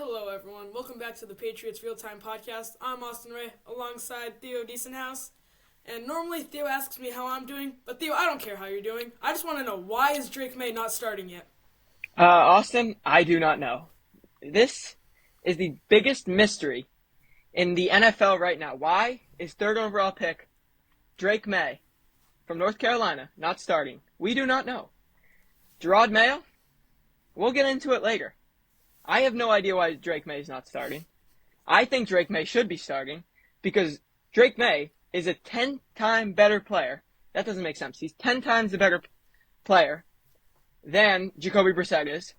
Hello, everyone. Welcome back to the Patriots Real-Time Podcast. I'm Austin Ray, alongside Theo Decenthouse. And normally Theo asks me how I'm doing, but Theo, I don't care how you're doing. I just want to know, why is Drake Maye not starting yet? Austin, I do not know. This is the biggest mystery in the NFL right now. Why is third overall pick Drake Maye from North Carolina not starting? We do not know. Gerard Mayo? We'll get into it later. I have no idea why Drake Maye is not starting. I think Drake Maye should be starting because Drake Maye is a 10-time better player. That doesn't make sense. He's 10 times the better player than Jacoby Brissett is.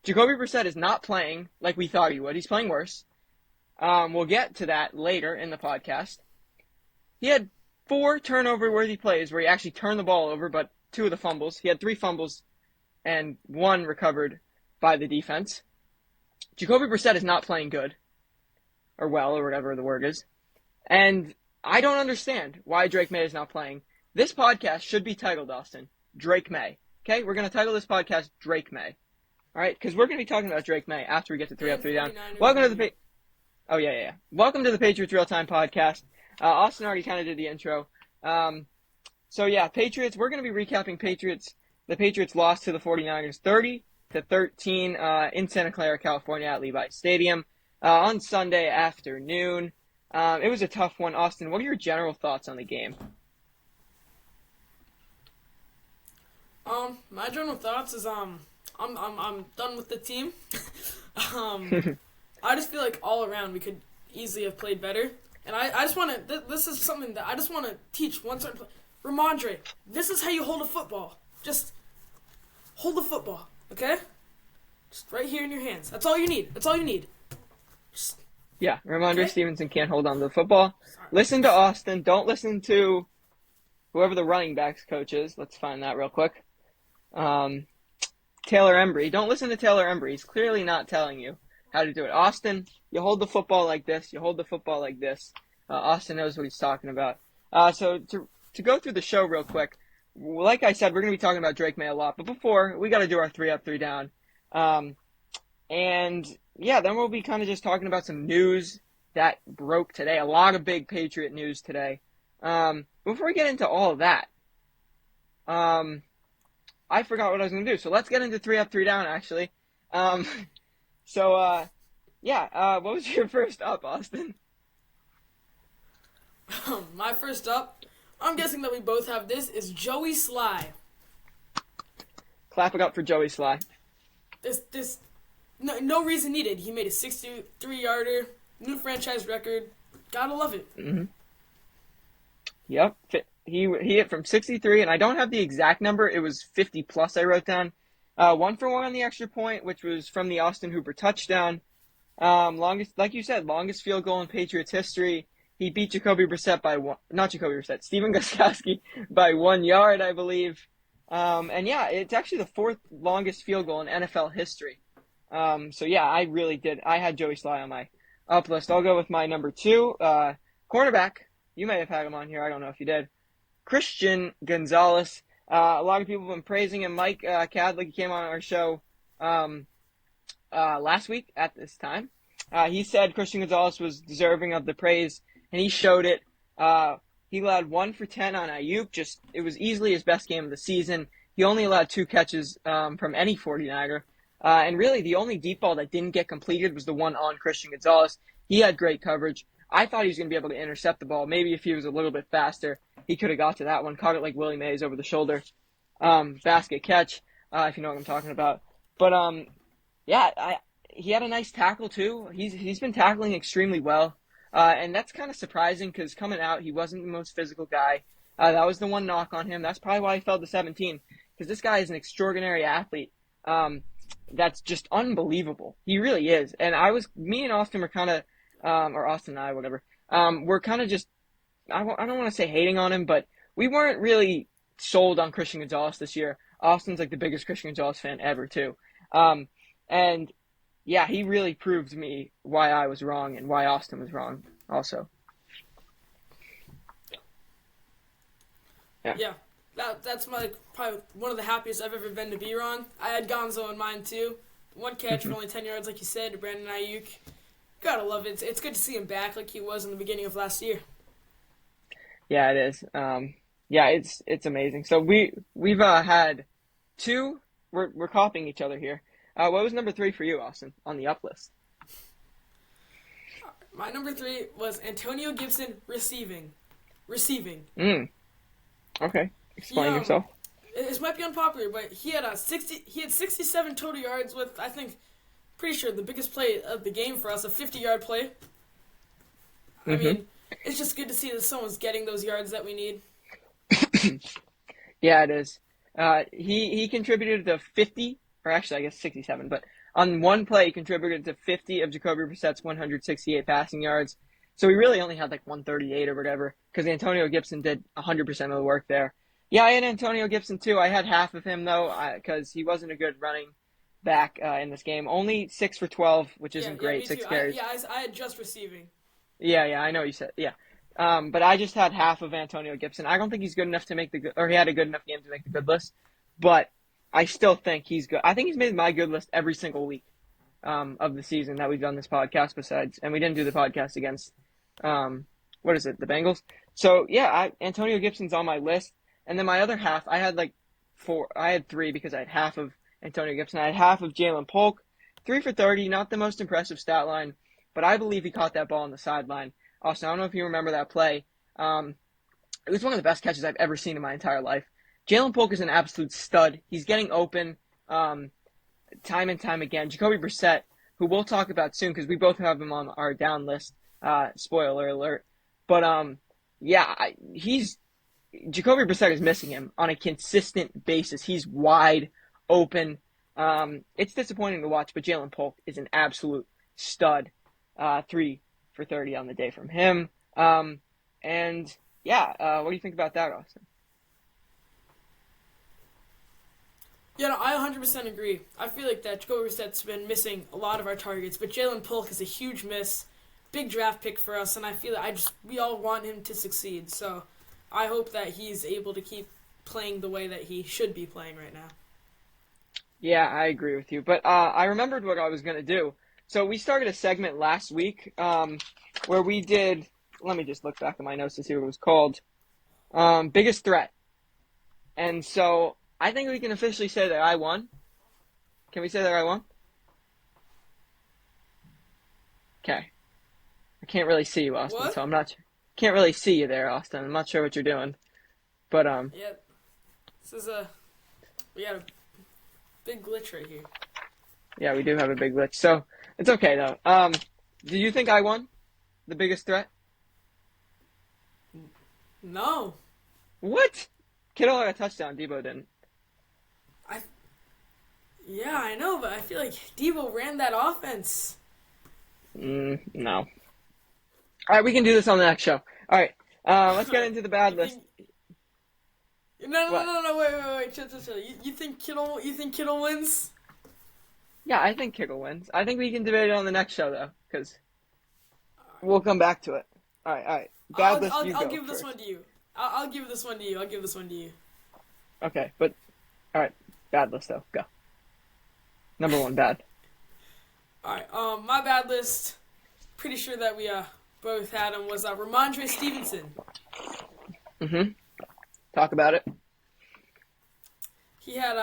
Jacoby Brissett is not playing like we thought he would. He's playing worse. We'll get to that later in the podcast. He had 4 turnover-worthy plays where he actually turned the ball over, but 2 of the fumbles. He had 3 fumbles and 1 recovered by the defense. Jacoby Brissett is not playing good, or well, or whatever the word is. And I don't understand why Drake Maye is not playing. This podcast should be titled, Austin, Drake Maye. Okay, we're going to title this podcast Drake Maye. All right, because we're going to be talking about Drake Maye after we get to 3 Up, 3 Down. Welcome to the Welcome to the Patriots Real-Time Podcast. Austin already kind of did the intro. Patriots, we're going to be recapping Patriots. The Patriots lost to the 49ers 30-13 in Santa Clara, California at Levi Stadium on Sunday afternoon. It was a tough one. Austin, what are your general thoughts on the game? My general thoughts is I'm done with the team. I just feel like all around we could easily have played better. And I just want to, this is something that I just want to teach one certain player. Ramondre, this is how you hold a football. Just hold the football, okay? Just right here in your hands. That's all you need. Yeah, Ramondre Okay. Stevenson can't hold on to the football. Sorry. Listen to Austin. Don't listen to whoever the running backs coach is. Let's find that real quick. Taylor Embry. Don't listen to Taylor Embry. He's clearly not telling you how to do it. Austin, you hold the football like this. You hold the football like this. Austin knows what he's talking about. So to go through the show real quick, like I said, we're going to be talking about Drake Maye a lot. But before, we got to do our 3 Up, 3 Down. Then we'll be kind of just talking about some news that broke today. A lot of big Patriot news today. Before we get into all of that, I forgot what I was going to do. So let's get into 3 Up, 3 Down, actually. What was your first up, Austin? My first up, I'm guessing that we both have this, is Joey Sly. Clap it up for Joey Sly. No reason needed. He made a 63-yarder, new franchise record. Gotta love it. Mm-hmm. Yep. He hit from 63, and I don't have the exact number. It was 50 plus I wrote down. 1 for 1 on the extra point, which was from the Austin Hooper touchdown. Longest field goal in Patriots history. He beat Stephen Gostkowski by 1 yard, I believe. It's actually the 4th longest field goal in NFL history. I really did. I had Joey Sly on my up list. I'll go with my number 2, cornerback. You may have had him on here. I don't know if you did. Christian Gonzalez. A lot of people have been praising him. Mike Cadlick came on our show last week at this time. He said Christian Gonzalez was deserving of the praise, and he showed it. He allowed 1 for 10 on Ayuk. It was easily his best game of the season. He only allowed 2 catches from any 49er. And really, the only deep ball that didn't get completed was the one on Christian Gonzalez. He had great coverage. I thought he was going to be able to intercept the ball. Maybe if he was a little bit faster, he could have got to that one. Caught it like Willie Mays over the shoulder. Basket catch, if you know what I'm talking about. But, he had a nice tackle, too. He's been tackling extremely well. And that's kind of surprising because coming out, he wasn't the most physical guy. That was the one knock on him. That's probably why he fell to 17, because this guy is an extraordinary athlete. That's just unbelievable. He really is. And me and Austin were kind of, or Austin and I, whatever, we're kind of just, I don't want to say hating on him, but we weren't really sold on Christian Gonzalez this year. Austin's like the biggest Christian Gonzalez fan ever, too. He really proved me why I was wrong and why Austin was wrong also. Yeah. That's probably one of the happiest I've ever been to be wrong. I had Gonzo in mind too. One catch for only 10 yards, like you said, to Brandon Ayuk. Gotta love it. It's good to see him back like he was in the beginning of last year. Yeah, it is. Yeah, it's amazing. So we've had two. We're copying each other here. What was number 3 for you, Austin, on the up list? My number 3 was Antonio Gibson receiving. Receiving. Okay. Explain yourself. This might be unpopular, but he had 67 total yards with, I think, pretty sure the biggest play of the game for us, a 50-yard play. I mean, it's just good to see that someone's getting those yards that we need. Yeah, it is. He contributed to 50, or actually I guess 67, but on one play he contributed to 50 of Jacoby Brissett's 168 passing yards. So he really only had like 138 or whatever, because Antonio Gibson did 100% of the work there. Yeah, I had Antonio Gibson too. I had half of him though, because he wasn't a good running back in this game. Only 6 for 12, which isn't great. 6 carries. I had just receiving. Yeah, I know you said, yeah. But I just had half of Antonio Gibson. I don't think he's good enough to make or he had a good enough game to make the good list, but I still think he's good. I think he's made my good list every single week of the season that we've done this podcast and we didn't do the podcast against, what is it, the Bengals? So, yeah, Antonio Gibson's on my list. And then my other half, I had 3 because I had half of Antonio Gibson. I had half of Jalen Polk, 3 for 30, not the most impressive stat line, but I believe he caught that ball on the sideline. Austin, I don't know if you remember that play. It was one of the best catches I've ever seen in my entire life. Jalen Polk is an absolute stud. He's getting open time and time again. Jacoby Brissett, who we'll talk about soon because we both have him on our down list. Spoiler alert. But, Jacoby Brissett is missing him on a consistent basis. He's wide open. It's disappointing to watch, but Jalen Polk is an absolute stud. 3 for 30 on the day from him. What do you think about that, Austin? Yeah, no, I 100% agree. I feel like that Jacoby Brissett's been missing a lot of our targets, but Jalen Polk is a huge miss, big draft pick for us, and I feel like we all want him to succeed. So I hope that he's able to keep playing the way that he should be playing right now. Yeah, I agree with you. But I remembered what I was going to do. So we started a segment last week where we did, let me just look back at my notes to see what it was called, Biggest Threat. And so I think we can officially say that I won. Can we say that I won? Okay. I can't really see you, Austin, What? so can't really see you there, Austin. I'm not sure what you're doing. But, Yeah, we got a big glitch right here. yeah, we do have a big glitch. So it's okay, though. Do you think I won the Biggest Threat? No. What? Kittle had a touchdown. Debo didn't. Yeah, I know, but I feel like Debo ran that offense. No. All right, we can do this on the next show. All right, let's get into the bad list. No, wait, chill. You think Kittle wins? Yeah, I think Kittle wins. I think we can debate it on the next show, though, because we'll come back to it. All right. Bad list, you go I'll give first. this one to you. I'll give this one to you. Okay, but, all right, bad list, though. Go. Number 1, bad. All right, my bad list, pretty sure that we both had him, was Ramondre Stevenson. Talk about it. He had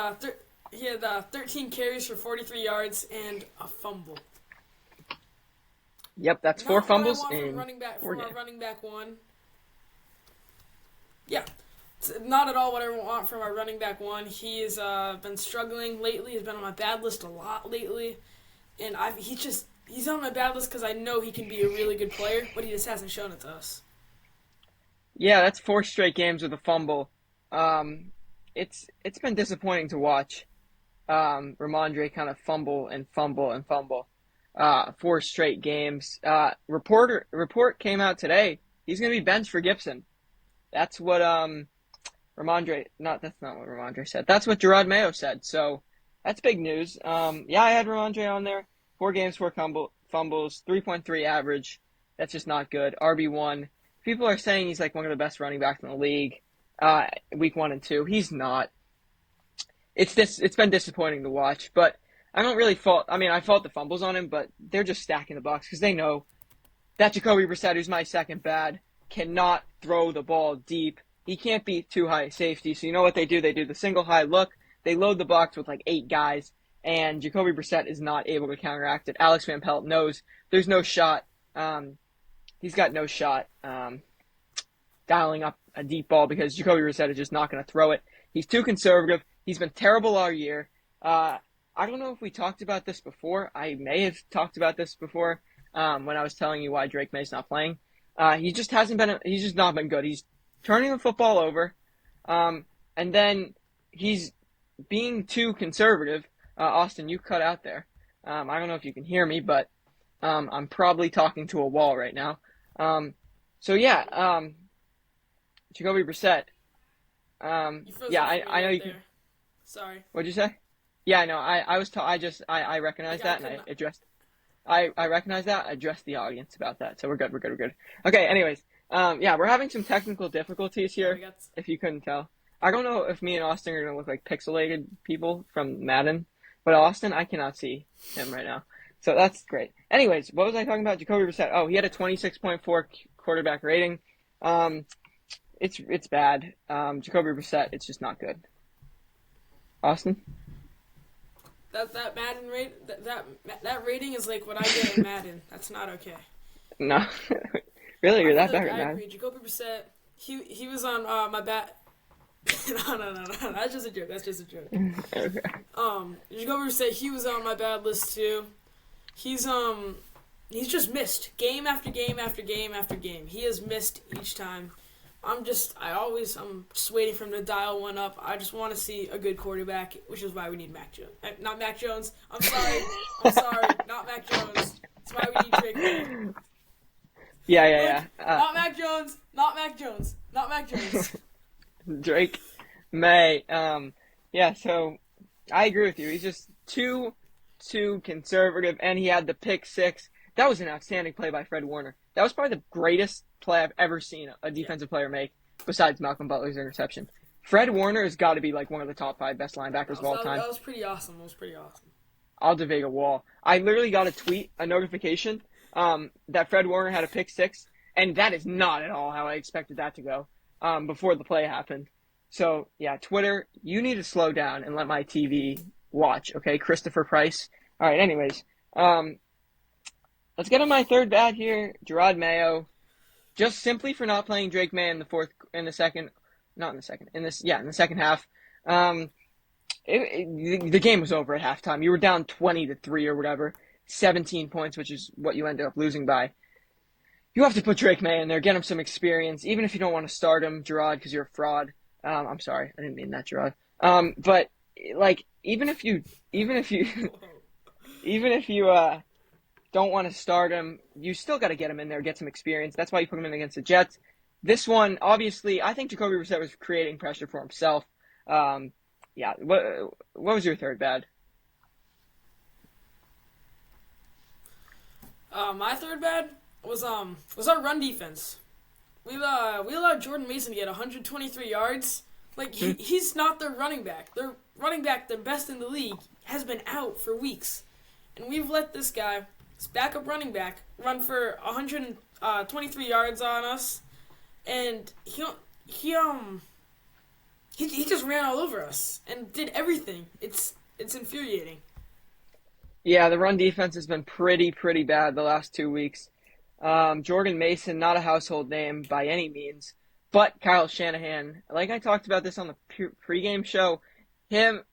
13 carries for 43 yards and a fumble. Yep, that's 4 fumbles in our running back one. Yeah, it's not at all what I want from our running back one. He's been struggling lately. He's been on my bad list a lot lately, and he's on my bad list because I know he can be a really good player, but he just hasn't shown it to us. Yeah, that's 4 straight games with a fumble. It's been disappointing to watch. Ramondre kind of fumble. 4 straight games. Report came out today. He's going to be benched for Gibson. That's what that's not what Ramondre said. That's what Gerard Mayo said. So that's big news. Yeah, I had Ramondre on there. 4 games, 4 fumbles, 3.3 average. That's just not good. RB1. People are saying he's like one of the best running backs in the league. Week 1 and 2. He's not. It's been disappointing to watch, but I don't really fault. I mean, I fault the fumbles on him, but they're just stacking the box because they know that Jacoby Brissett, who's my second bad, cannot throw the ball deep. He can't be too high safety. So you know what they do? They do the single high look. They load the box with like 8 guys, and Jacoby Brissett is not able to counteract it. Alex Van Pelt knows there's no shot. He's got no shot dialing up a deep ball because Jacoby Brissett is just not going to throw it. He's too conservative. He's been terrible all year. I don't know if we talked about this before. I may have talked about this before when I was telling you why Drake May's not playing. He just hasn't been. He's just not been good. He's turning the football over, and then he's being too conservative. Austin, you cut out there. I don't know if you can hear me, but I'm probably talking to a wall right now. Jacoby Brissett. I know you can. Sorry. What'd you say? Yeah, I know. I recognized that, and I addressed. I recognize that. I addressed the audience about that, so we're good. Okay. Anyways, we're having some technical difficulties here. If you couldn't tell, I don't know if me and Austin are gonna look like pixelated people from Madden, but Austin, I cannot see him right now, so that's great. Anyways, what was I talking about? Jacoby Brissett. Oh, he had a 26.4 quarterback rating. It's bad. Jacoby Brissett, it's just not good. Austin. That Madden that rating is like what I get in Madden. That's not okay. No, really, you're that bad. I agree. Jacoby Brissett, he was on my bat. No. That's just a joke. Okay. Jacoby Brissett, he was on my bad list too. He's just missed game after game after game after game. He has missed each time. I'm just waiting for him to dial one up. I just want to see a good quarterback, which is why we need Mac Jones. Not Mac Jones. I'm sorry. Not Mac Jones. That's why we need Drake May. Yeah. Not Mac Jones. Drake May. So I agree with you. He's just too conservative, and he had the pick six. That was an outstanding play by Fred Warner. That was probably the greatest play I've ever seen a defensive player make, besides Malcolm Butler's interception. Fred Warner has got to be like one of the top 5 best linebackers of all time. That was pretty awesome. Aldevega Wall. I literally got a notification that Fred Warner had a pick six, and that is not at all how I expected that to go before the play happened. So, yeah, Twitter, you need to slow down and let my TV watch, okay? Christopher Price. All right, anyways. Let's get on my third bad here, Gerard Mayo. Just simply for not playing Drake May in the second half. The game was over at halftime. You were down 20-3 or whatever, 17 points, which is what you ended up losing by. You have to put Drake May in there, get him some experience, even if you don't want to start him, Gerard, because you're a fraud. I'm sorry, I didn't mean that, Gerard. But like, even if you don't want to start him, you still got to get him in there, get some experience. That's why you put him in against the Jets. This one, obviously, I think Jacoby Brissett was creating pressure for himself. What was your third bad? My third bad was our run defense. We allowed Jordan Mason to get 123 yards. Like, he's not their running back. Their running back, the best in the league, has been out for weeks. And we've let this guy, his backup running back, run for 123 yards on us. And he just ran all over us and did everything. It's infuriating. Yeah, the run defense has been pretty bad the last 2 weeks. Jordan Mason, not a household name by any means, but Kyle Shanahan, like I talked about this on the pregame show,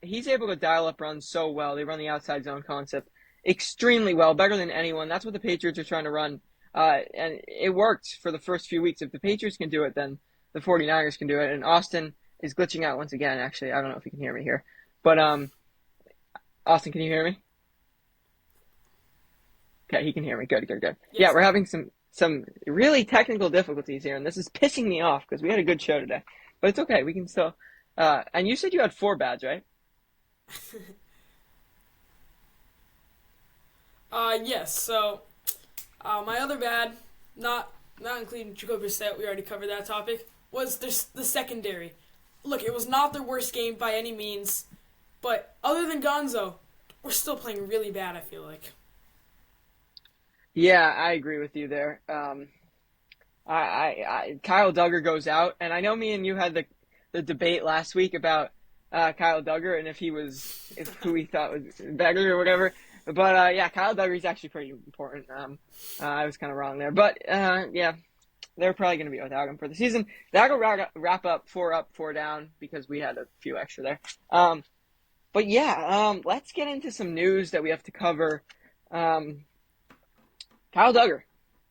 he's able to dial up runs so well. They run the outside zone concept extremely well, better than anyone. That's what the Patriots are trying to run, and it worked for the first few weeks. If the Patriots can do it, then the 49ers can do it, and Austin is glitching out once again, actually. I don't know if you can hear me here, but Austin, can you hear me? Okay, he can hear me. Good. Yes. Yeah, we're having some really technical difficulties here, and this is pissing me off because we had a good show today. But it's okay. We can still and you said you had 4 bads, right? Yes. So, my other bad, not including Jacoby Brissett, we already covered that topic, was the secondary. Look, it was not their worst game by any means, but other than Gonzo, we're still playing really bad, I feel like. Yeah, I agree with you there. Kyle Duggar goes out, and I know me and you had the debate last week about Kyle Duggar and if who we thought was better or whatever. But yeah, Kyle Duggar is actually pretty important. I was kind of wrong there, but yeah, they're probably going to be without him for the season. That'll wrap up 4 up, 4 down because we had a few extra there. But yeah, let's get into some news that we have to cover. Kyle Duggar,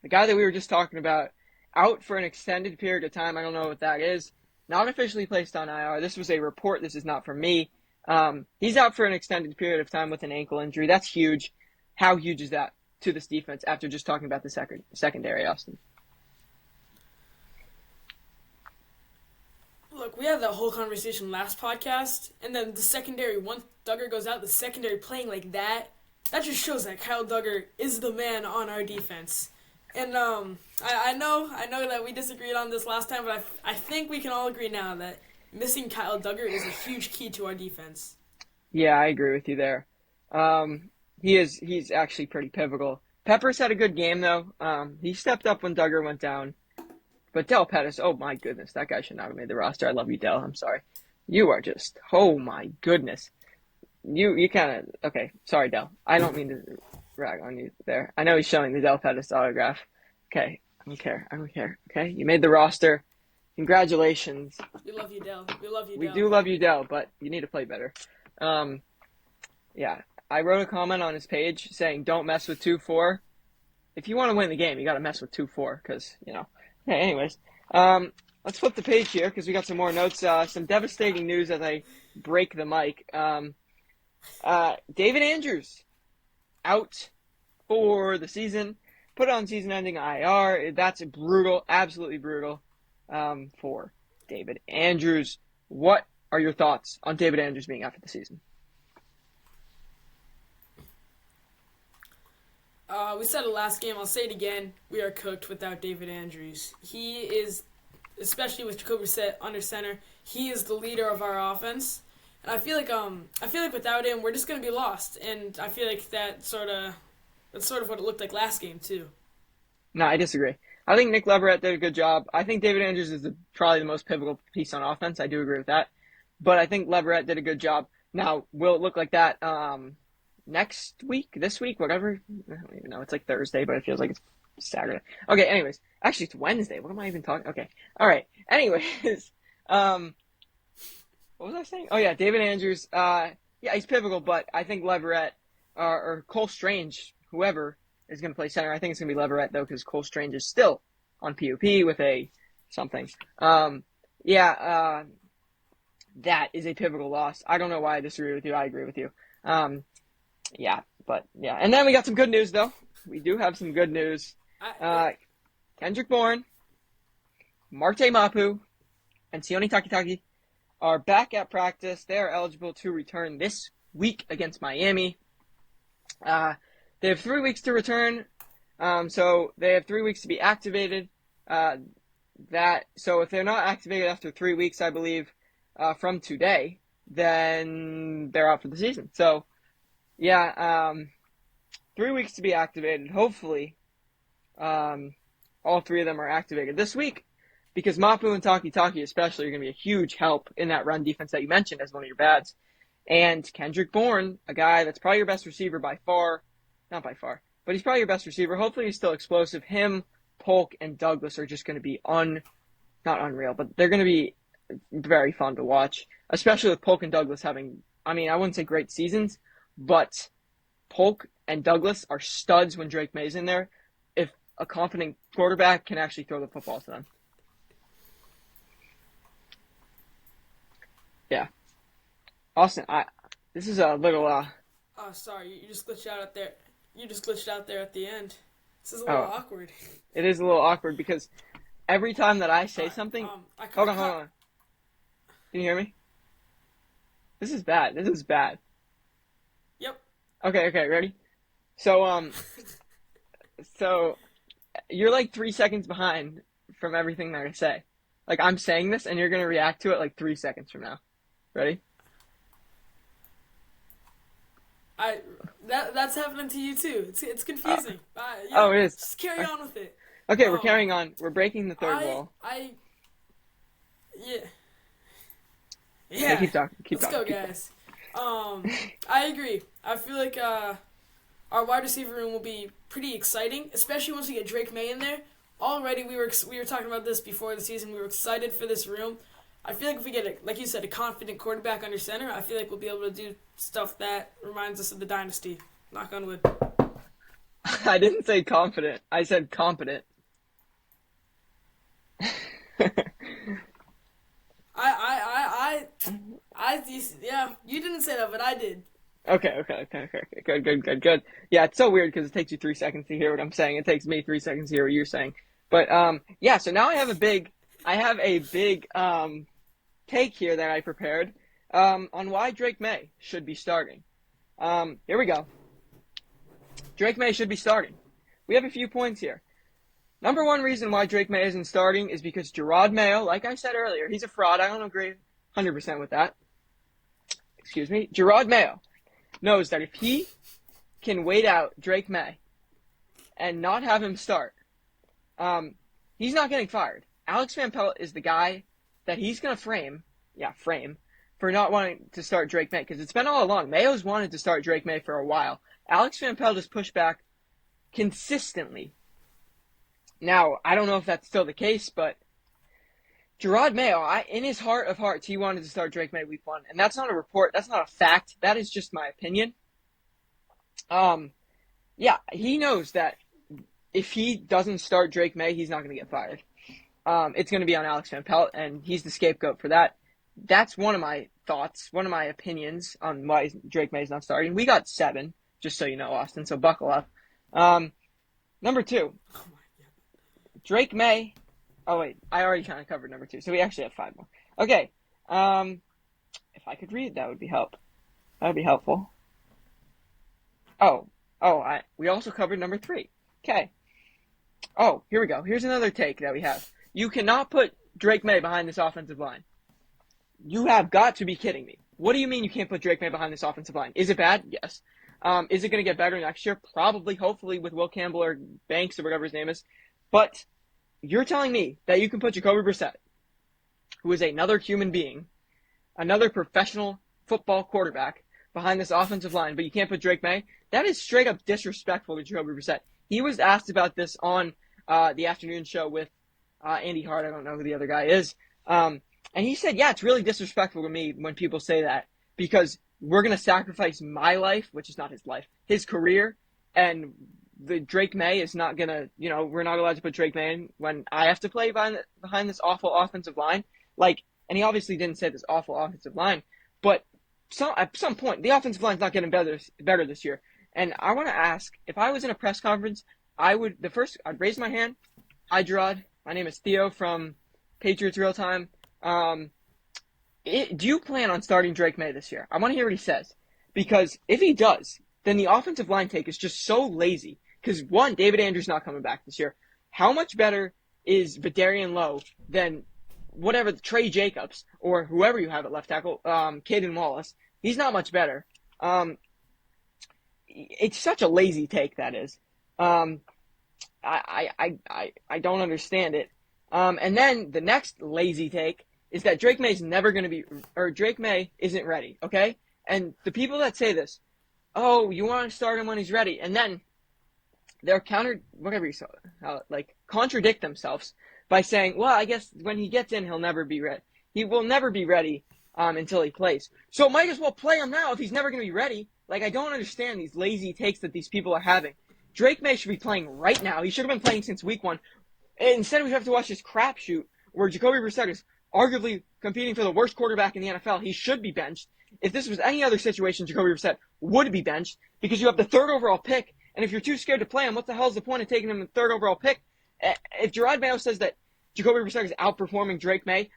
the guy that we were just talking about, out for an extended period of time. I don't know what that is. Not officially placed on IR. This was a report. This is not from me. He's out for an extended period of time with an ankle injury. That's huge. How huge is that to this defense after just talking about the secondary, Austin? Look, we had that whole conversation last podcast, and then the secondary, once Duggar goes out, the secondary playing like that just shows that Kyle Duggar is the man on our defense. And I know that we disagreed on this last time, but I think we can all agree now that missing Kyle Duggar is a huge key to our defense. Yeah, I agree with you there. He's actually pretty pivotal. Peppers had a good game though. He stepped up when Duggar went down. But Del Pettis, oh my goodness, that guy should not have made the roster. I love you, Del. I'm sorry. You are just, oh my goodness. You kind of, okay, sorry, Del. I don't mean to rag on you there. I know he's showing the Del Pettis autograph. Okay, I don't care. Okay, you made the roster. Congratulations. We love you, Del. Del. We do love you, Del, but you need to play better. Yeah, I wrote a comment on his page saying, don't mess with 2-4. If you want to win the game, you got to mess with 2-4 because, you know. Okay, anyways, let's flip the page here because we got some more notes. Some devastating news as I break the mic. David Andrews out for the season, put on season-ending IR. That's brutal, absolutely brutal for David Andrews. What are your thoughts on David Andrews being out for the season? We said it last game. I'll say it again. We are cooked without David Andrews. He is, especially with Jacoby Brissett under center, he is the leader of our offense. And I feel like without him, we're just gonna be lost. And I feel like that's sort of what it looked like last game too. No, I disagree. I think Nick Leverett did a good job. I think David Andrews is probably the most pivotal piece on offense. I do agree with that. But I think Leverett did a good job. Now, will it look like that next week, this week, whatever? I don't even know. It's like Thursday, but it feels like it's Saturday. Okay, anyways. Actually, it's Wednesday. What am I even talking? Okay. All right. Anyways, what was I saying? Oh, yeah, David Andrews. Yeah, he's pivotal, but I think Leverett or Cole Strange, whoever, is going to play center. I think it's going to be Leverett, though, because Cole Strange is still on PUP with a something. That is a pivotal loss. I don't know why I disagree with you. I agree with you. Yeah. And then we got some good news, though. We do have some good news. Kendrick Bourne, Marte Mapu, and Sione Takitaki are back at practice. They are eligible to return this week against Miami. They have 3 weeks to return, so they have 3 weeks to be activated. So if they're not activated after 3 weeks, I believe, from today, then they're out for the season. So, yeah, 3 weeks to be activated. Hopefully, all 3 of them are activated this week, because Mapu and Takitaki especially are going to be a huge help in that run defense that you mentioned as one of your bads. And Kendrick Bourne, a guy that's probably your best receiver by far. Not by far, but he's probably your best receiver. Hopefully he's still explosive. Him, Polk, and Douglas are just going to be not unreal, but they're going to be very fun to watch, especially with Polk and Douglas having, I wouldn't say great seasons, but Polk and Douglas are studs when Drake May's in there. If a confident quarterback can actually throw the football to them. Yeah. Austin, this is a little, Oh, sorry, you just glitched out there. You just glitched out there at the end. This is a little awkward. It is a little awkward because every time that I say something... Hold on. Can you hear me? This is bad. Yep. Okay, ready? So, so you're like 3 seconds behind from everything that I say. Like, I'm saying this and you're going to react to it like 3 seconds from now. Ready? That's happening to you too. It's confusing. Oh, Yeah, it is. just carry on with it. Okay, we're carrying on. We're breaking the third wall. Yeah, Okay, yeah. keep talking. Keep Let's talking. go, guys. I agree. I feel like our wide receiver room will be pretty exciting, especially once we get Drake May in there. Already, we were talking about this before the season. We were excited for this room. I feel like if we get, like you said, a confident quarterback under center, I feel like we'll be able to do stuff that reminds us of the dynasty. Knock on wood. I didn't say confident. I said competent. Yeah, you didn't say that, but I did. Okay. Good. Yeah, it's so weird because it takes you 3 seconds to hear what I'm saying. It takes me 3 seconds to hear what you're saying. But yeah. So now I have a big take here that I prepared on why Drake May should be starting. Here we go. Drake May should be starting. We have a few points here. Number one reason why Drake May isn't starting is because Gerard Mayo, like I said earlier, he's a fraud. I don't agree 100% with that. Excuse me. Gerard Mayo knows that if he can wait out Drake May and not have him start, he's not getting fired. Alex Van Pelt is the guy that he's going to frame for not wanting to start Drake May, because it's been all along. Mayo's wanted to start Drake May for a while. Alex Van Pelt has pushed back consistently. Now, I don't know if that's still the case, but Gerard Mayo, in his heart of hearts, he wanted to start Drake May week 1. And that's not a report. That's not a fact. That is just my opinion. Yeah, he knows that if he doesn't start Drake May, he's not going to get fired. It's going to be on Alex Van Pelt, and he's the scapegoat for that. That's one of my thoughts, one of my opinions on why Drake May is not starting. We got 7, just so you know, Austin, so buckle up. Number 2, Drake May. Oh, wait, I already kind of covered number 2, so we actually have 5 more. Okay, if I could read, that would be helpful. We also covered number 3. Okay. Oh, here we go. Here's another take that we have. You cannot put Drake May behind this offensive line. You have got to be kidding me. What do you mean you can't put Drake May behind this offensive line? Is it bad? Yes. Is it going to get better next year? Probably, hopefully, with Will Campbell or Banks or whatever his name is. But you're telling me that you can put Jacoby Brissett, who is another human being, another professional football quarterback, behind this offensive line, but you can't put Drake May? That is straight up disrespectful to Jacoby Brissett. He was asked about this on the afternoon show with Andy Hart. I don't know who the other guy is. And he said, yeah, it's really disrespectful to me when people say that, because we're going to sacrifice my life, which is not his life, his career, and the Drake May is not going to, we're not allowed to put Drake May in when I have to play behind this awful offensive line. And he obviously didn't say this awful offensive line, but at some point, the offensive line's not getting better this year. And I want to ask, if I was in a press conference, I'd raise my hand. Hi, Gerard. My name is Theo from Patriots Real Time. Do you plan on starting Drake May this year? I want to hear what he says. Because if he does, then the offensive line take is just so lazy. Because, one, David Andrews not coming back this year. How much better is Vidarian Lowe than whatever, Trey Jacobs or whoever you have at left tackle, Caden Wallace? He's not much better. It's such a lazy take, that is. I don't understand it. And then the next lazy take is that Drake May isn't ready, okay? And the people that say this, oh, you want to start him when he's ready, and then they're contradict themselves by saying, well, I guess when he gets in, he'll never be ready. He will never be ready until he plays. So might as well play him now if he's never going to be ready. I don't understand these lazy takes that these people are having. Drake May should be playing right now. He should have been playing since week 1. Instead, we have to watch this crapshoot where Jacoby Brissett is arguably competing for the worst quarterback in the NFL. He should be benched. If this was any other situation, Jacoby Brissett would be benched because you have the 3rd overall pick. And if you're too scared to play him, what the hell is the point of taking him in the 3rd overall pick? If Gerard Mayo says that Jacoby Brissett is outperforming Drake May,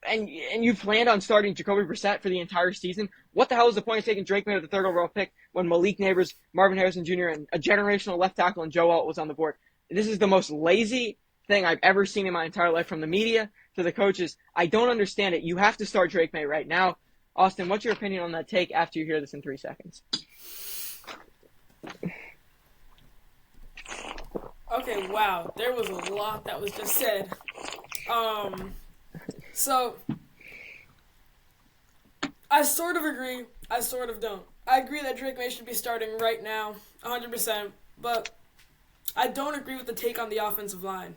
and you planned on starting Jacoby Brissett for the entire season, what the hell is the point of taking Drake May with the 3rd overall pick when Malik Neighbors, Marvin Harrison Jr., and a generational left tackle and Joe Alt was on the board? This is the most lazy thing I've ever seen in my entire life, from the media to the coaches. I don't understand it. You have to start Drake May right now. Austin, what's your opinion on that take after you hear this in 3 seconds? Okay, wow. There was a lot that was just said. So I sort of agree. I sort of don't. I agree that Drake May should be starting right now, 100%. But I don't agree with the take on the offensive line.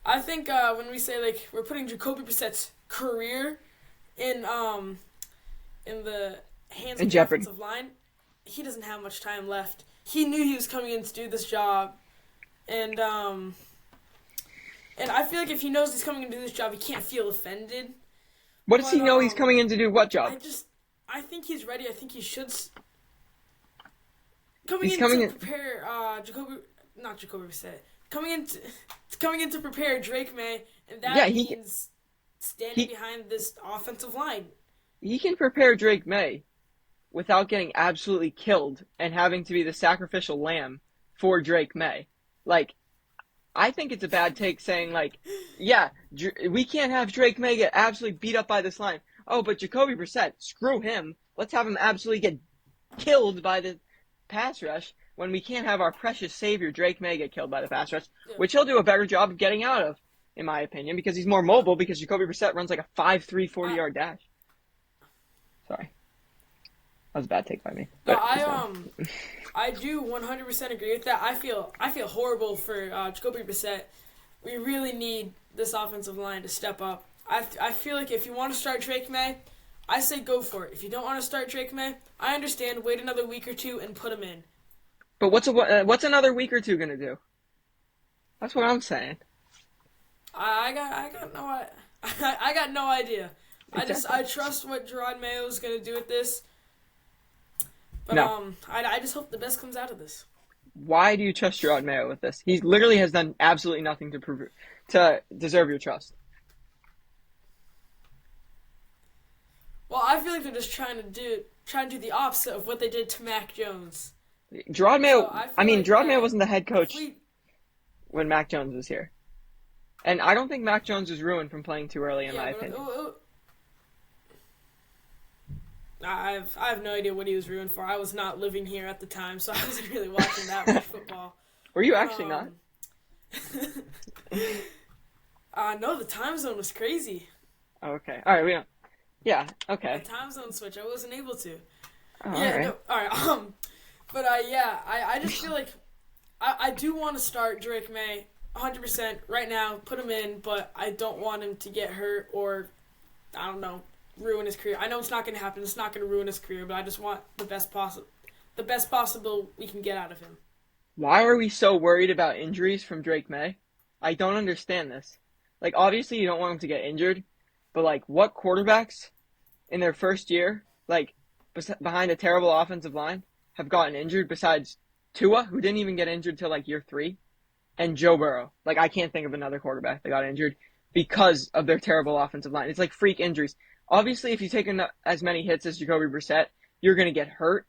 I think when we say like we're putting Jacoby Brissett's career in the hands In of the jeopardy. offensive line, he doesn't have much time left. He knew he was coming in to do this job, and I feel like if he knows he's coming in to do this job, he can't feel offended. What does But he know he's coming in to do? What job? I think he's ready. I think he should. He's coming in. Prepare not Jacoby Brissett. Coming in to prepare Drake May, and that means standing behind this offensive line. He can prepare Drake May without getting absolutely killed and having to be the sacrificial lamb for Drake May. Like, I think it's a bad take saying, like, yeah, we can't have Drake May get absolutely beat up by this line. Oh, but Jacoby Brissett, screw him. Let's have him absolutely get killed by the pass rush when we can't have our precious savior Drake May get killed by the pass rush, which he'll do a better job of getting out of, in my opinion, because he's more mobile because Jacoby Brissett runs like a 5'3", 40-yard dash. Sorry. That was a bad take by me. But I do 100% agree with that. I feel horrible for Jacoby Brissett. We really need this offensive line to step up. I feel like if you want to start Drake May, I say go for it. If you don't want to start Drake May, I understand. Wait another week or two and put him in. But what's another week or two gonna do? That's what I'm saying. I got no idea. Exactly. I trust what Gerard Mayo is gonna do with this. But No. I just hope the best comes out of this. Why do you trust Gerard Mayo with this? He literally has done absolutely nothing to deserve your trust. Well, I feel like they're just trying to do the opposite of what they did to Mac Jones. Gerard Mayo. So Gerard Mayo wasn't the head coach when Mac Jones was here, and I don't think Mac Jones was ruined from playing too early, in my opinion. I have no idea what he was ruined for. I was not living here at the time, so I wasn't really watching that much football. Were you actually not? No, the time zone was crazy. Oh, okay. All right. We don't. Yeah. Okay. The time zone switch, I wasn't able to. Oh, Yeah. all right. No, all right. But I just feel like I do want to start Drake May 100% right now. Put him in, but I don't want him to get hurt or I don't know, ruin his career. I know it's not going to happen. It's not going to ruin his career, but I just want the best possible we can get out of him. Why are we so worried about injuries from Drake May? I don't understand this. Like, obviously you don't want him to get injured, but like, what quarterbacks in their first year, like behind a terrible offensive line, have gotten injured besides Tua, who didn't even get injured till like year 3, and Joe Burrow? Like, I can't think of another quarterback that got injured because of their terrible offensive line. It's like freak injuries. Obviously, if you take as many hits as Jacoby Brissett, you're going to get hurt.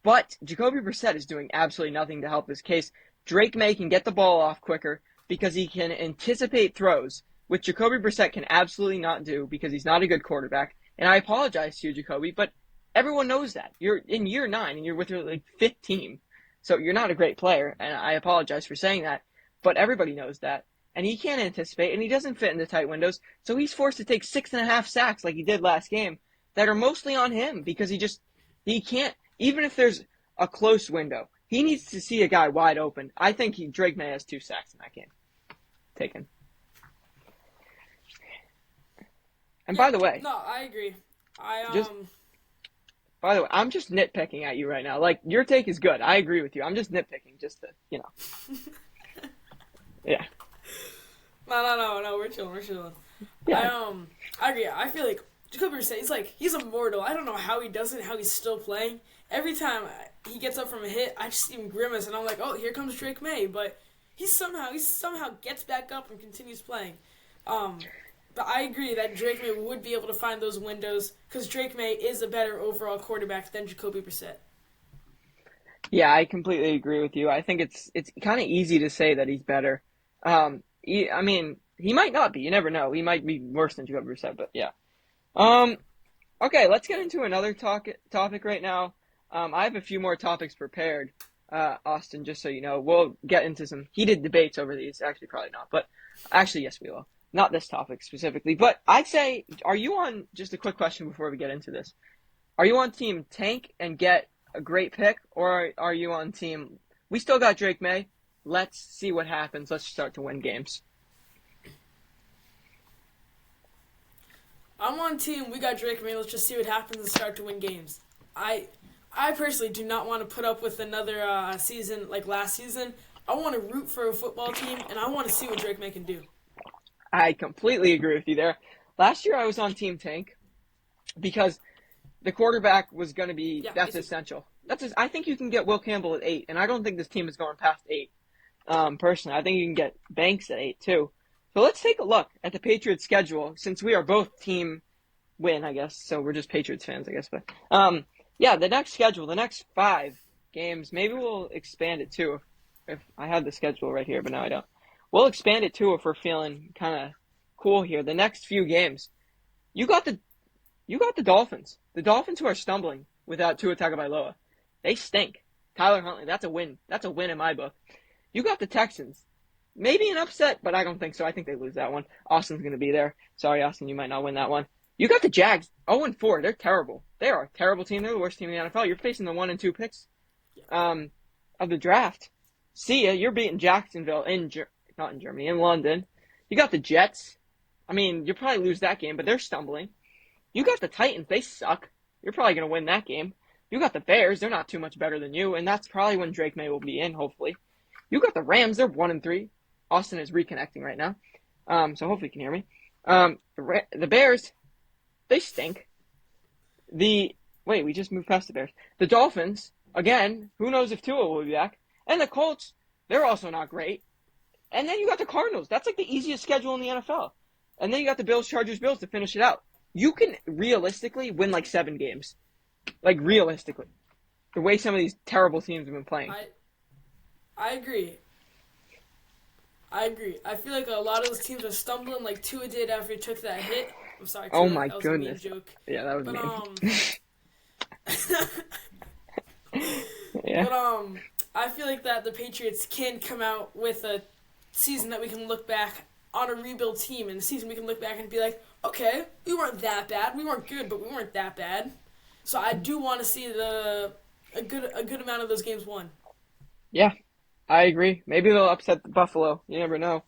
But Jacoby Brissett is doing absolutely nothing to help his case. Drake May can get the ball off quicker because he can anticipate throws, which Jacoby Brissett can absolutely not do because he's not a good quarterback. And I apologize to you, Jacoby, but everyone knows that. You're in year 9 and you're with your like 5th team. So you're not a great player, and I apologize for saying that. But everybody knows that. And he can't anticipate, and he doesn't fit into tight windows. So he's forced to take 6.5 sacks like he did last game that are mostly on him because he can't, even if there's a close window, he needs to see a guy wide open. I think Drake May has 2 sacks in that game. Taken. And by the way. No, I agree. By the way, I'm just nitpicking at you right now. Like, your take is good. I agree with you. I'm just nitpicking just to, Yeah. No, we're chilling. Yeah. I agree. I feel like Jacoby Brissett, he's immortal. I don't know how he does it, how he's still playing. Every time he gets up from a hit, I just see him grimace, and I'm like, oh, here comes Drake May. But he somehow gets back up and continues playing. But I agree that Drake May would be able to find those windows because Drake May is a better overall quarterback than Jacoby Brissett. Yeah, I completely agree with you. I think it's kind of easy to say that he's better. I mean, he might not be. You never know. He might be worse than Jacoby Brissett, but yeah. Okay, let's get into another topic right now. I have a few more topics prepared, Austin, just so you know. We'll get into some heated debates over these. Actually, probably not, but actually, yes, we will. Not this topic specifically, but I'd say, are you on, just a quick question before we get into this, are you on team tank and get a great pick, or are you on team, we still got Drake May, let's see what happens, let's start to win games? I'm on team. We got Drake May. Let's just see what happens and start to win games. I personally do not want to put up with another season like last season. I want to root for a football team, and I want to see what Drake May can do. I completely agree with you there. Last year I was on team tank because the quarterback was going to be, that's essential. I think you can get Will Campbell at 8, and I don't think this team is going past 8. Personally, I think you can get Banks at 8 too. So let's take a look at the Patriots schedule, since we are both team win, I guess. So we're just Patriots fans, I guess. But yeah, the next schedule, the next 5 games, maybe we'll expand it too. If I had the schedule right here, but now I don't. We'll expand it too if we're feeling kind of cool here. The next few games, you got the Dolphins. The Dolphins who are stumbling without Tua Tagovailoa. They stink. Tyler Huntley, that's a win. That's a win in my book. You got the Texans. Maybe an upset, but I don't think so. I think they lose that one. Austin's going to be there. Sorry, Austin, you might not win that one. You got the Jags. 0-4. They're terrible. They are a terrible team. They're the worst team in the NFL. You're facing the 1 and 2 picks of the draft. See ya. You're beating Jacksonville not in Germany, in London. You got the Jets. I mean, you'll probably lose that game, but they're stumbling. You got the Titans. They suck. You're probably going to win that game. You got the Bears. They're not too much better than you, and that's probably when Drake May will be in, hopefully. You got the Rams. They're 1 and 3. Austin is reconnecting right now, so hopefully you can hear me. The Bears, they stink. We just moved past the Bears. The Dolphins, again, who knows if Tua will be back. And the Colts, they're also not great. And then you got the Cardinals. That's like the easiest schedule in the NFL. And then you got the Bills, Chargers, Bills to finish it out. You can realistically win like 7 games. Like, realistically. The way some of these terrible teams have been playing. I agree. I feel like a lot of those teams are stumbling like Tua did after he took that hit. I'm sorry, Tua. Oh my that was goodness. A mean joke. Yeah, that was mean. Yeah. But I feel like that the Patriots can come out with a season that we can look back on a rebuild team, and a season we can look back and be like, okay, we weren't that bad. We weren't good, but we weren't that bad. So I do want to see a good amount of those games won. Yeah. I agree. Maybe they'll upset Buffalo. You never know.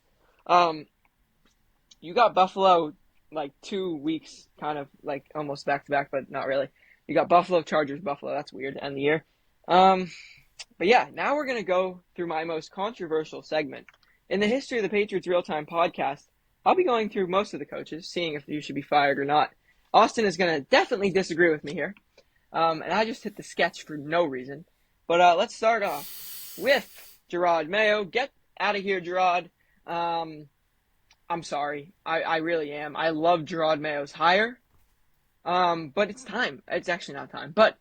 You got Buffalo like 2 weeks, kind of like almost back to back, but not really. You got Buffalo, Chargers, Buffalo. That's weird to end the year. But yeah, now we're gonna go through my most controversial segment in the history of the Patriots Real Time Podcast. I'll be going through most of the coaches, seeing if you should be fired or not. Austin is gonna definitely disagree with me here, and I just hit the sketch for no reason. But let's start off with Gerard Mayo. Get out of here, Gerard. I'm sorry. I really am. I love Gerard Mayo's hire. But it's time. It's actually not time. But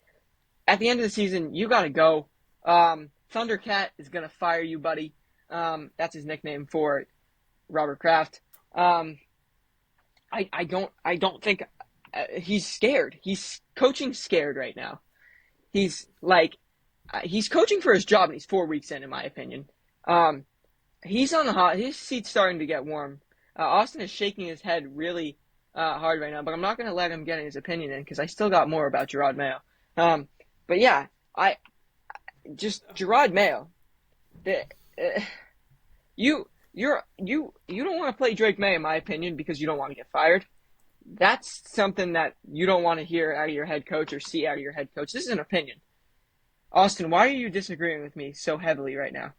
at the end of the season, you got to go. Thundercat is going to fire you, buddy. That's his nickname for Robert Kraft. I don't think he's scared. He's coaching scared right now. He's coaching for his job, and he's 4 weeks in my opinion. He's on the hot. His seat's starting to get warm. Austin is shaking his head really hard right now, but I'm not going to let him get his opinion in because I still got more about Gerard Mayo. But yeah, Gerard Mayo. You don't want to play Drake May, in my opinion, because you don't want to get fired. That's something that you don't want to hear out of your head coach or see out of your head coach. This is an opinion. Austin, why are you disagreeing with me so heavily right now?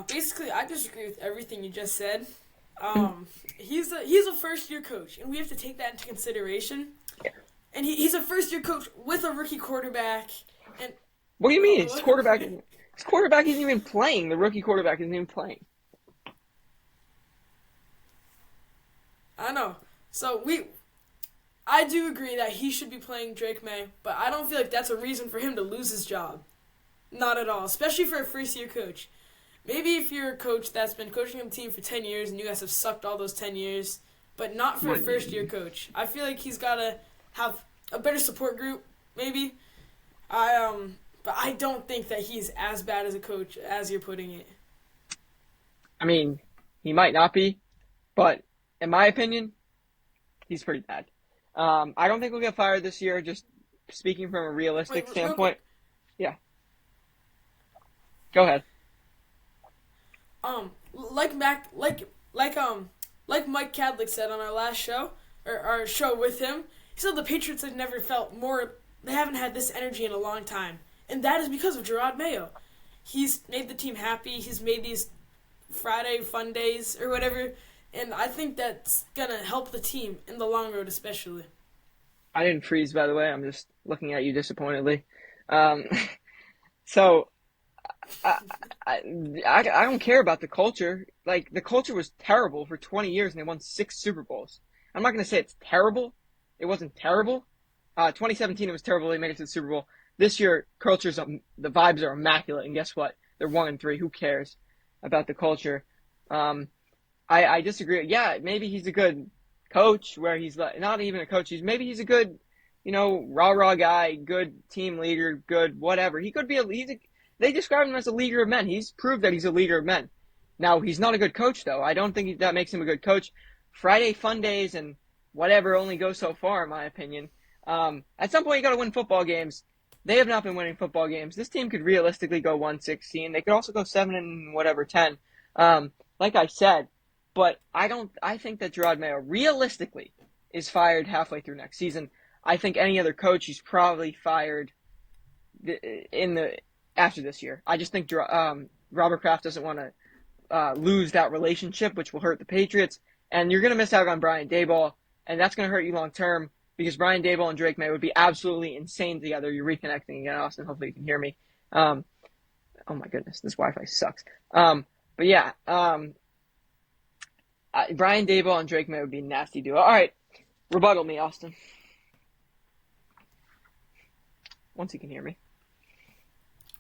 Basically, I disagree with everything you just said. He's a first-year coach, and we have to take that into consideration. Yeah. And he's a first-year coach with a rookie quarterback. And what do you mean? His quarterback isn't even playing. The rookie quarterback isn't even playing. I know. So I do agree that he should be playing Drake May, but I don't feel like that's a reason for him to lose his job. Not at all, especially for a first-year coach. Maybe if you're a coach that's been coaching a team for 10 years and you guys have sucked all those 10 years, but not for a first-year coach. I feel like he's got to have a better support group, maybe. But I don't think that he's as bad as a coach as you're putting it. I mean, he might not be, but in my opinion, he's pretty bad. I don't think we'll get fired this year, just speaking from a realistic standpoint. Yeah. Go ahead. Like Mike Cadlick said on our last show, or our show with him, he said the Patriots have never felt more. They haven't had this energy in a long time, and that is because of Gerard Mayo. He's made the team happy. He's made these Friday fun days or whatever, and I think that's gonna help the team in the long road, especially. I didn't freeze, by the way. I'm just looking at you disappointedly. So I don't care about the culture. Like, the culture was terrible for 20 years, and they won 6 Super Bowls. I'm not going to say it's terrible. It wasn't terrible. 2017, it was terrible. They made it to the Super Bowl. This year, the vibes are immaculate, and guess what? They're 1-3. Who cares about the culture? I disagree. Yeah, maybe he's a good coach where he's not even a coach. Maybe he's a good, rah-rah guy, good team leader, good whatever. He could be they describe him as a leader of men. He's proved that he's a leader of men. Now, he's not a good coach, though. I don't think that makes him a good coach. Friday fun days and whatever only go so far, in my opinion. At some point, you got to win football games. They have not been winning football games. This team could realistically go 1-16. They could also go 7-10. Like I said, but I think that Gerard Mayo realistically is fired halfway through next season. I think any other coach, he's probably fired after this year. I just think Robert Kraft doesn't want to lose that relationship, which will hurt the Patriots. And you're going to miss out on Brian Daboll, and that's going to hurt you long term because Brian Daboll and Drake May would be absolutely insane together. You're reconnecting again, Austin. Hopefully you can hear me. Oh my goodness, this Wi-Fi sucks. But yeah, Brian Daboll and Drake May would be a nasty duo. All right, rebuttal me, Austin. Once you can hear me.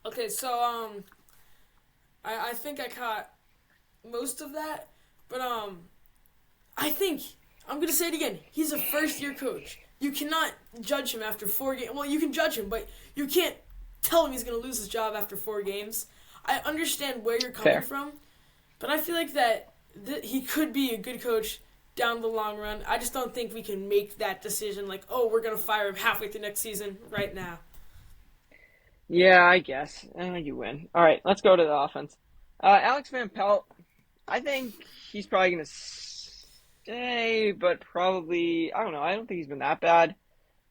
Okay, so I think I caught most of that, but I think I'm gonna say it again. He's a first-year coach. You cannot judge him after 4 games. Well, you can judge him, but you can't tell him he's gonna lose his job after 4 games. I understand where you're coming from, but I feel like that he could be a good coach down the long run. I just don't think we can make that decision like, oh, we're gonna fire him halfway through next season right now. Yeah, I guess. You win. All right, let's go to the offense. Alex Van Pelt, I think he's probably going to stay, but probably, I don't know. I don't think he's been that bad.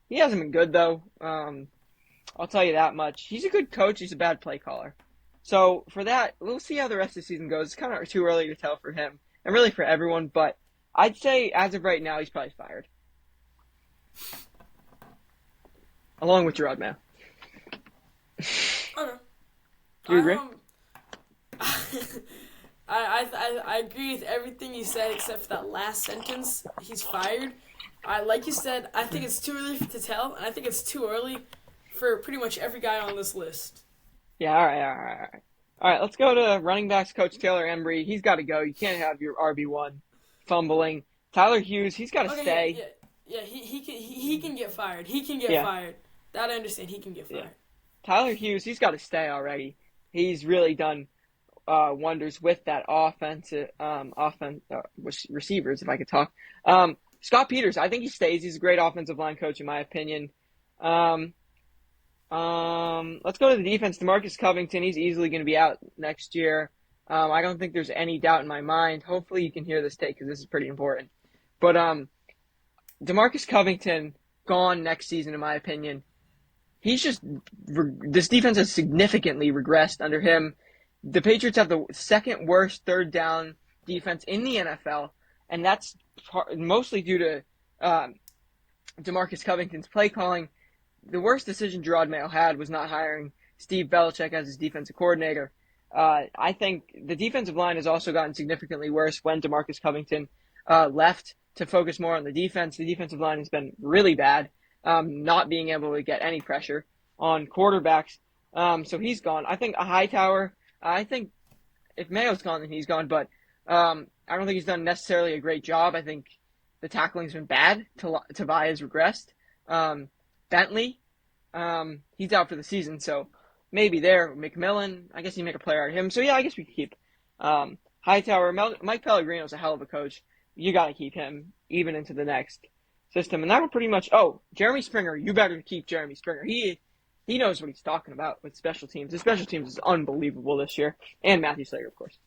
He hasn't been good, though. I'll tell you that much. He's a good coach. He's a bad play caller. So for that, we'll see how the rest of the season goes. It's kind of too early to tell for him, and really for everyone, but I'd say as of right now, he's probably fired. Along with Gerard Mayo. Okay. Do you agree? I agree with everything you said except for that last sentence. He's fired. Like you said, I think it's too early to tell, and I think it's too early for pretty much every guy on this list. Yeah, all right. Let's go to running backs coach Taylor Embry. He's got to go. You can't have your RB1 fumbling. Tyler Hughes, he's got to stay. Yeah, he can get fired. He can get fired. That I understand. He can get fired. Yeah. Tyler Hughes, he's got to stay already. He's really done wonders with that receivers, if I could talk. Scott Peters, I think he stays. He's a great offensive line coach, in my opinion. Let's go to the defense. DeMarcus Covington, he's easily going to be out next year. I don't think there's any doubt in my mind. Hopefully you can hear this take because this is pretty important. But DeMarcus Covington gone next season, in my opinion. This defense has significantly regressed under him. The Patriots have the second worst third down defense in the NFL, and that's mostly due to DeMarcus Covington's play calling. The worst decision Gerard Mayo had was not hiring Steve Belichick as his defensive coordinator. I think the defensive line has also gotten significantly worse when DeMarcus Covington left to focus more on the defense. The defensive line has been really bad. Not being able to get any pressure on quarterbacks. So he's gone. I think a Hightower, I think if Mayo's gone, then he's gone, but I don't think he's done necessarily a great job. I think the tackling's been bad. Tavai has regressed. Bentley, he's out for the season, so maybe there. McMillan, I guess you make a player out of him. So, yeah, I guess we could keep Hightower. Mike Pellegrino's a hell of a coach. You got to keep him even into the next system. And that would pretty much – oh, Jeremy Springer, you better keep Jeremy Springer. He knows what he's talking about with special teams. His special teams is unbelievable this year. And Matthew Slater, of course.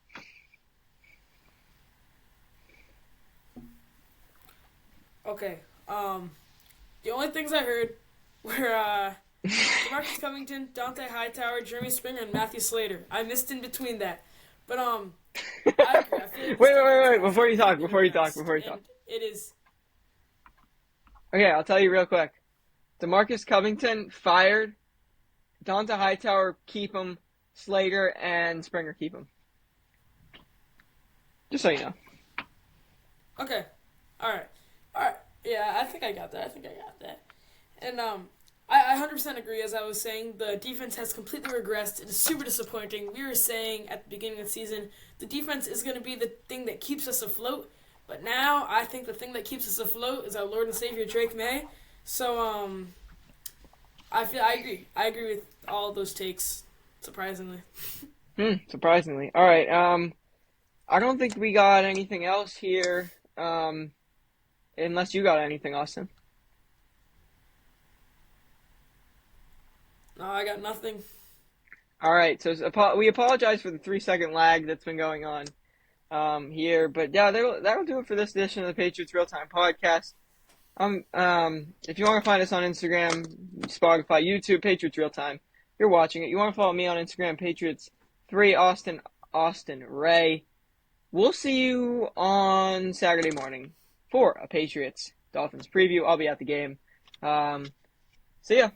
Okay. The only things I heard were Demarcus Covington, Dante Hightower, Jeremy Springer, and Matthew Slater. I missed in between that. But I agree. I feel like Wait. Before you talk. It is. Okay, I'll tell you real quick. DeMarcus Covington fired. Dante Hightower keep him. Slater and Springer keep him. Just so you know. Okay. All right. Yeah, I think I got that. And I 100% agree. As I was saying, the defense has completely regressed. It is super disappointing. We were saying at the beginning of the season, the defense is going to be the thing that keeps us afloat. But now I think the thing that keeps us afloat is our Lord and Savior Drake May. So I agree. I agree with all of those takes. Surprisingly. Surprisingly. All right. I don't think we got anything else here. Unless you got anything, Austin. No, I got nothing. All right, so we apologize for the 3-second lag that's been going on here, but yeah, that'll do it for this edition of the Patriots Real Time Podcast. If you want to find us on Instagram, Spotify, YouTube, Patriots Real Time, you're watching it. You want to follow me on Instagram, Patriots3 Austin Ray. We'll see you on Saturday morning for a Patriots Dolphins preview. I'll be at the game. See ya.